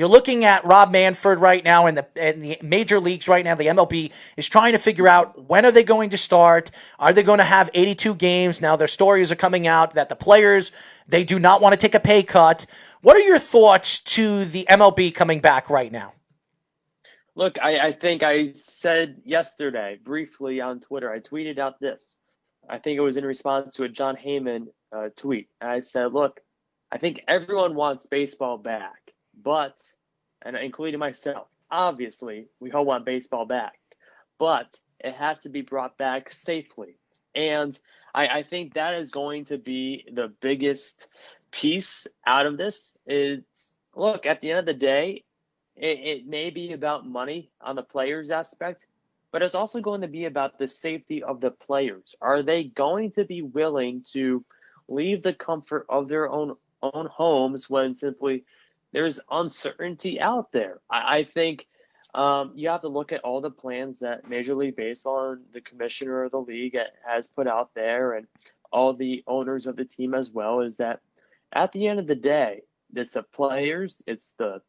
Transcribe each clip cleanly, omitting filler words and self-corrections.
You're looking at Rob Manfred right now in the major leagues right now. The MLB is trying to figure out when are they going to start. Are they going to have 82 games? Now their stories are coming out that the players, they do not want to take a pay cut. What are your thoughts to the MLB coming back right now? Look, I think I said yesterday briefly on Twitter, I tweeted out this. I think it was in response to a John Heyman tweet. And I said, look, I think everyone wants baseball back, but, and including myself, obviously, we all want baseball back, but it has to be brought back safely. And I think that is going to be the biggest piece out of this is, look, at the end of the day, it may be about money on the players aspect, but it's also going to be about the safety of the players. Are they going to be willing to leave the comfort of their own homes when simply there's uncertainty out there? I think you have to look at all the plans that Major League Baseball and the commissioner of the league has put out there, and all the owners of the team as well. Is that at the end of the day, it's the players, it's the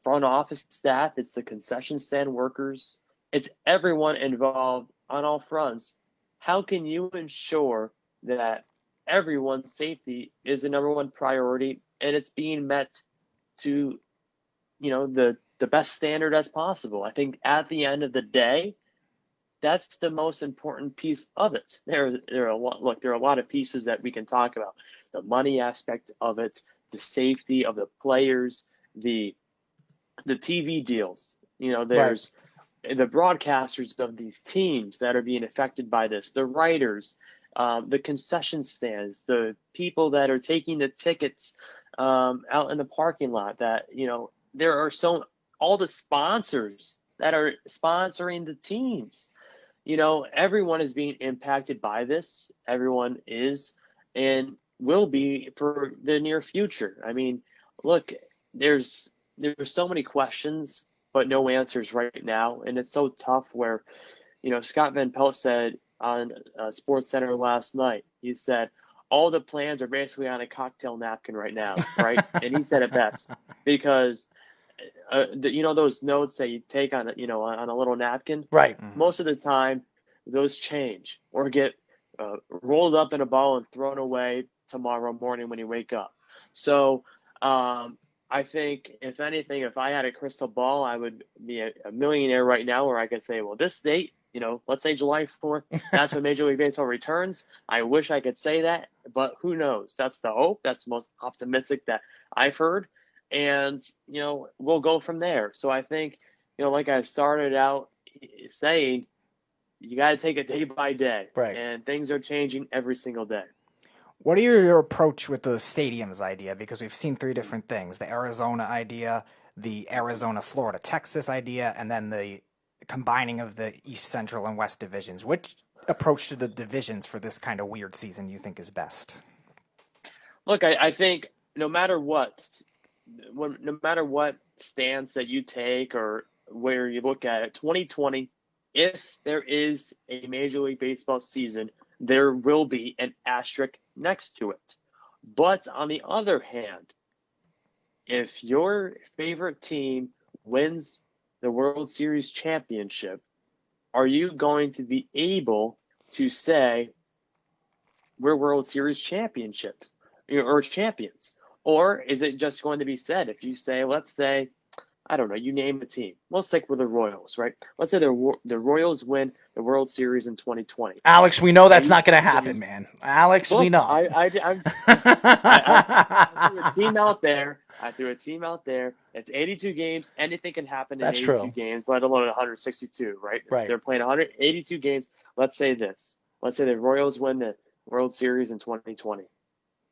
front office staff, it's the concession stand workers, it's everyone involved on all fronts. How can you ensure that everyone's safety is the number one priority and it's being met to, the best standard as possible? I think at the end of the day, that's the most important piece of it. There are a lot. Look, there are a lot of pieces that we can talk about. The money aspect of it, the safety of the players, the TV deals. Right. There's the broadcasters of these teams that are being affected by this, the writers, the concession stands, the people that are taking the tickets out in the parking lot. That there are all the sponsors that are sponsoring the teams. Everyone is being impacted by this. Everyone is and will be for the near future. I mean, look, there's so many questions, but no answers right now, and it's so tough. Where Scott Van Pelt said on Sports Center last night, he said all the plans are basically on a cocktail napkin right now, right? And he said it best because those notes that you take on a little napkin, Right. most of the time those change or get rolled up in a ball and thrown away tomorrow morning when you wake up. So I think, if anything, if I had a crystal ball, I would be a millionaire right now, where I could say, well, this date, let's say July 4th, that's when Major League Baseball returns. I wish I could say that, but who knows? That's the hope. That's the most optimistic that I've heard. And, we'll go from there. So I think, like I started out saying, you got to take it day by day. Right. And things are changing every single day. What are your approach with the stadiums idea? Because we've seen three different things: the Arizona idea, the Arizona, Florida, Texas idea, and then the combining of the East Central and West divisions. Which approach to the divisions for this kind of weird season you think is best? Look, I think no matter what, no matter what stance that you take or where you look at it, 2020, if there is a Major League Baseball season, there will be an asterisk next to it. But on the other hand, if your favorite team wins the World Series championship, are you going to be able to say we're World Series championships or champions? Or is it just going to be said, if you say, let's say, I don't know, you name a team. We'll stick with the Royals, right? Let's say the Royals win the World Series in 2020. Alex, we know that's not going to happen, man. Alex, we Look, know. I threw a team out there. It's 82 games. Anything can happen in That's 82 true. games, let alone 162, right? Right. They're playing 182 games. Let's say this. Let's say the Royals win the World Series in 2020.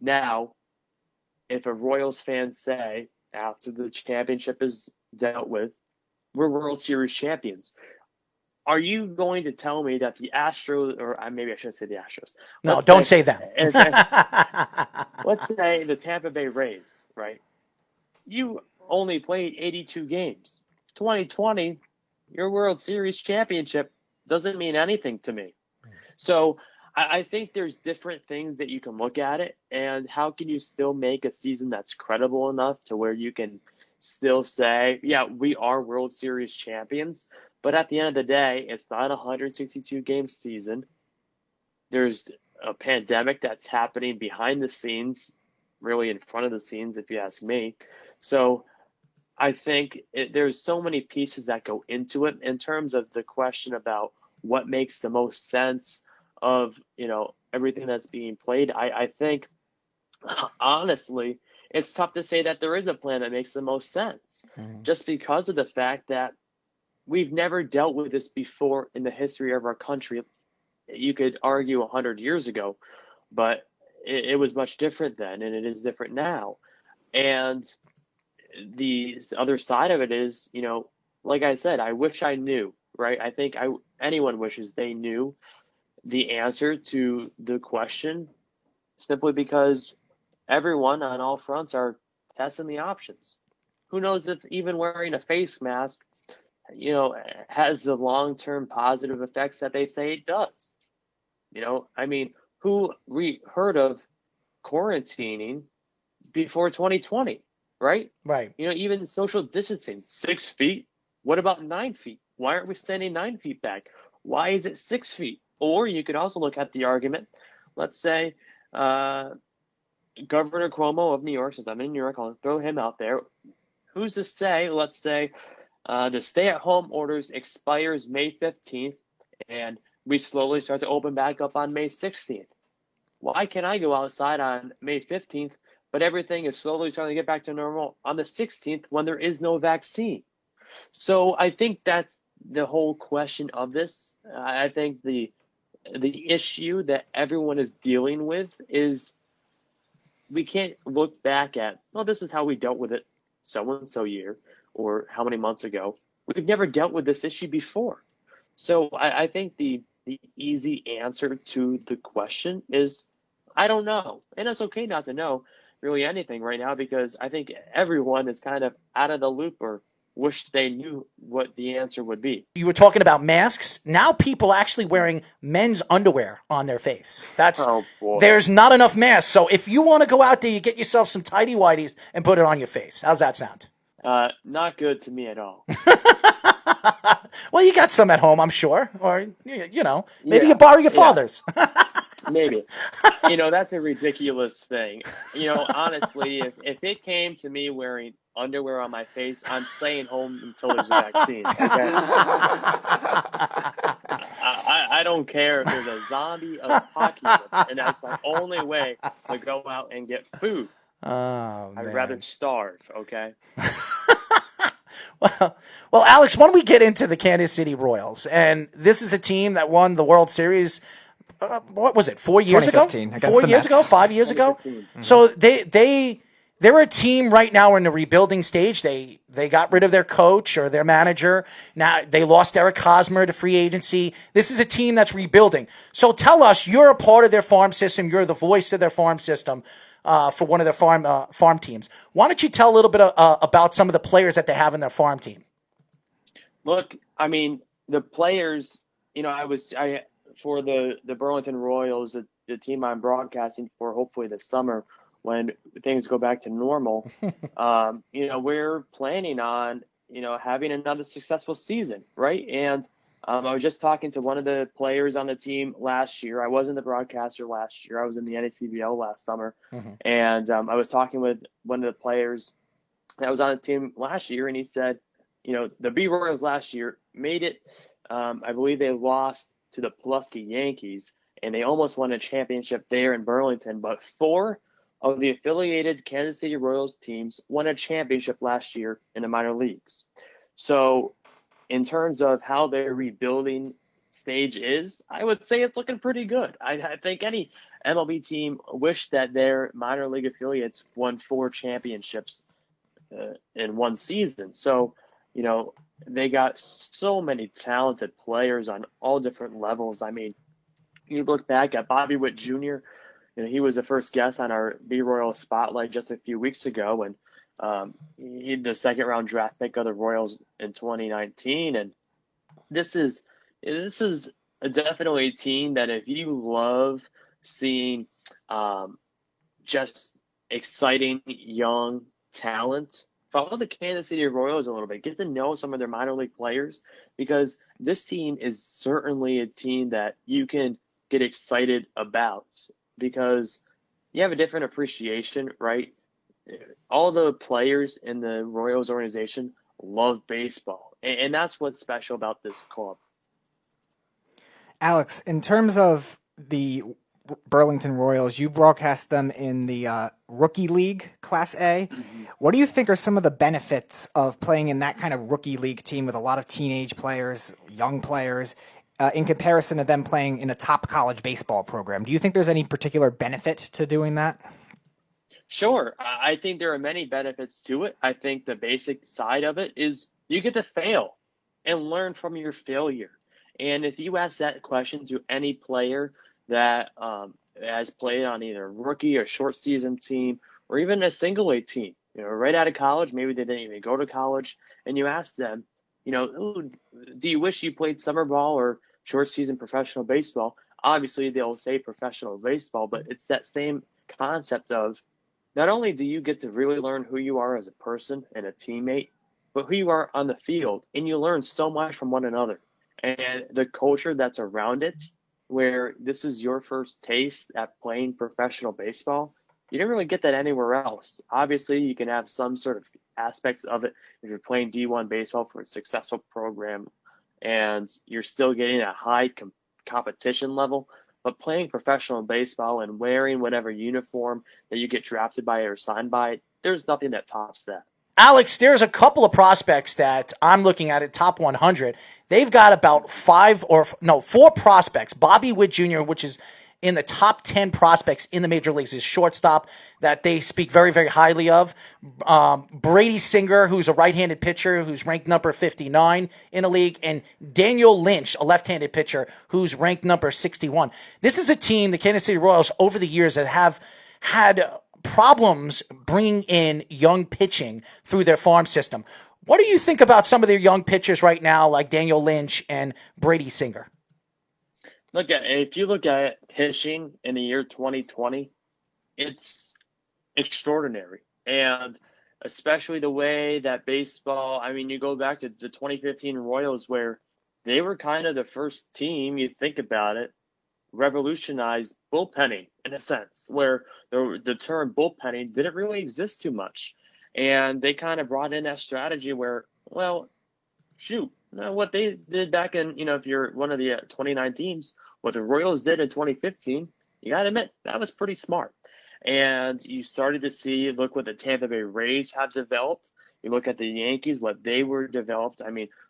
Now, if a Royals fan say, after the championship is dealt with, we're World Series champions, are you going to tell me that the Astros, or maybe I shouldn't say the Astros. No, don't say them. Let's say the Tampa Bay Rays, right? You only played 82 games. 2020, your World Series championship doesn't mean anything to me. So I think there's different things that you can look at it, and how can you still make a season that's credible enough to where you can still say, yeah, we are World Series champions. But at the end of the day, it's not a 162-game season. There's a pandemic that's happening behind the scenes, really in front of the scenes, if you ask me. So I think there's so many pieces that go into it in terms of the question about what makes the most sense of, everything that's being played. I think, honestly, it's tough to say that there is a plan that makes the most sense, just because of the fact that we've never dealt with this before in the history of our country. You could argue 100 years ago, but it was much different then, and it is different now. And the other side of it is, like I said, I wish I knew, right? I think anyone wishes they knew the answer to the question, simply because everyone on all fronts are testing the options. Who knows if even wearing a face mask, has the long-term positive effects that they say it does. Who heard of quarantining before 2020, right? Right. Even social distancing, 6 feet. What about 9 feet? Why aren't we standing 9 feet back? Why is it 6 feet? Or you could also look at the argument, let's say, Governor Cuomo of New York, since I'm in New York, I'll throw him out there. Who's to say, let's say, the stay-at-home orders expires May 15th, and we slowly start to open back up on May 16th. Why can't I go outside on May 15th, but everything is slowly starting to get back to normal on the 16th when there is no vaccine? So I think that's the whole question of this. I think the issue that everyone is dealing with is we can't look back at, well, this is how we dealt with it so-and-so year or how many months ago. We've never dealt with this issue before. So I think the easy answer to the question is, I don't know. And it's okay not to know really anything right now, because I think everyone is kind of out of the loop or wish they knew what the answer would be. You were talking about masks. Now people are actually wearing men's underwear on their face. There's not enough masks. So if you want to go out there, you get yourself some tighty whities and put it on your face. How's that sound? Not good to me at all. Well, you got some at home, I'm sure. Or, maybe you borrow your father's. Maybe. That's a ridiculous thing. Honestly, if it came to me wearing underwear on my face, I'm staying home until there's a vaccine. Okay? I don't care if there's a zombie apocalypse, and that's the only way to go out and get food. Oh, I'd rather starve, okay? Well, Alex, why don't we get into the Kansas City Royals? And this is a team that won the World Series. What was it? 4 years ago? 4 years ago? 5 years ago? Mm-hmm. So they're a team right now in the rebuilding stage. They got rid of their coach or their manager. Now they lost Eric Hosmer to free agency. This is a team that's rebuilding. So tell us, you're a part of their farm system. You're the voice of their farm system. For one of their farm teams. Why don't you tell a little bit about some of the players that they have in their farm team? Look, the players, for the Burlington Royals, the team I'm broadcasting for, hopefully this summer when things go back to normal, we're planning on, having another successful season, right? And I was just talking to one of the players on the team last year. I wasn't the broadcaster last year. I was in the NACBL last summer. Mm-hmm. And I was talking with one of the players that was on the team last year, and he said, the B Royals last year made it. I believe they lost to the Pulaski Yankees, and they almost won a championship there in Burlington. But 4 of the affiliated Kansas City Royals teams won a championship last year in the minor leagues. So in terms of how their rebuilding stage is, I would say it's looking pretty good. I think any MLB team wish that their minor league affiliates won 4 championships in one season. So, they got so many talented players on all different levels. You look back at Bobby Witt Jr., he was the first guest on our B-Royal Spotlight just a few weeks ago, and he's the second-round draft pick of the Royals in 2019, and this is definitely a team that if you love seeing just exciting young talent follow the Kansas City Royals a little bit. Get to know some of their minor league players, because this team is certainly a team that you can get excited about, because you have a different appreciation, right? All the players in the Royals organization love baseball, and that's what's special about this club. Alex, in terms of the Burlington Royals, you broadcast them in the Rookie League, Class A. Mm-hmm. What do you think are some of the benefits of playing in that kind of rookie league team with a lot of teenage players, young players, in comparison to them playing in a top college baseball program? Do you think there's any particular benefit to doing that? Sure. I think there are many benefits to it. I think the basic side of it is you get to fail and learn from your failure. And if you ask that question to any player that has played on either a rookie or short season team or even a single A team, right out of college, maybe they didn't even go to college, and you ask them, "Ooh, do you wish you played summer ball or short season professional baseball?" Obviously, they'll say professional baseball, but it's that same concept of not only do you get to really learn who you are as a person and a teammate, but who you are on the field, and you learn so much from one another. And the culture that's around it, where this is your first taste at playing professional baseball, you didn't really get that anywhere else. Obviously, you can have some sort of aspects of it if you're playing D1 baseball for a successful program and you're still getting a high competition level. But playing professional baseball and wearing whatever uniform that you get drafted by or signed by, there's nothing that tops that. Alex, there's a couple of prospects that I'm looking at top 100. They've got about four prospects. Bobby Witt Jr., which is in the top 10 prospects in the major leagues, is shortstop that they speak very, very highly of. Brady Singer, who's a right-handed pitcher, who's ranked number 59 in the league, and Daniel Lynch, a left-handed pitcher, who's ranked number 61. This is a team, the Kansas City Royals, over the years that have had problems bringing in young pitching through their farm system. What do you think about some of their young pitchers right now, like Daniel Lynch and Brady Singer? If you look at pitching in the year 2020, it's extraordinary. And especially the way that baseball, you go back to the 2015 Royals, where they were kind of the first team, you think about it, revolutionized bullpenning in a sense, where the term bullpenning didn't really exist too much. And they kind of brought in that strategy where, well, shoot, what they did back in, if you're one of the 29 teams, what the Royals did in 2015, you got to admit, that was pretty smart. And you started to see, look what the Tampa Bay Rays have developed. You look at the Yankees, what they were developed.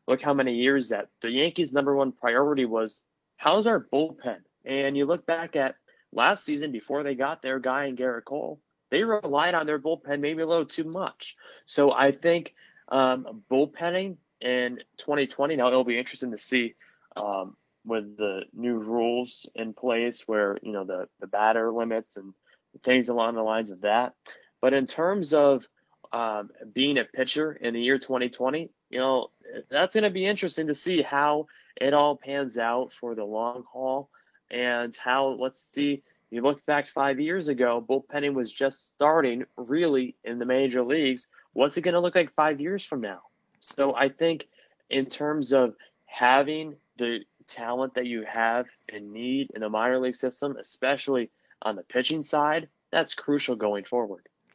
Look how many years that the Yankees' number one priority was, how's our bullpen? And you look back at last season before they got their guy in Garrett Cole, they relied on their bullpen maybe a little too much. So I think bullpenning in 2020, now it'll be interesting to see with the new rules in place where, the batter limits and things along the lines of that. But in terms of being a pitcher in the year 2020, that's going to be interesting to see how it all pans out for the long haul. And how, let's see, you look back 5 years ago, bullpenning was just starting really in the major leagues. What's it going to look like 5 years from now? So I think in terms of having the talent that you have and need in the minor league system, especially on the pitching side, that's crucial going forward.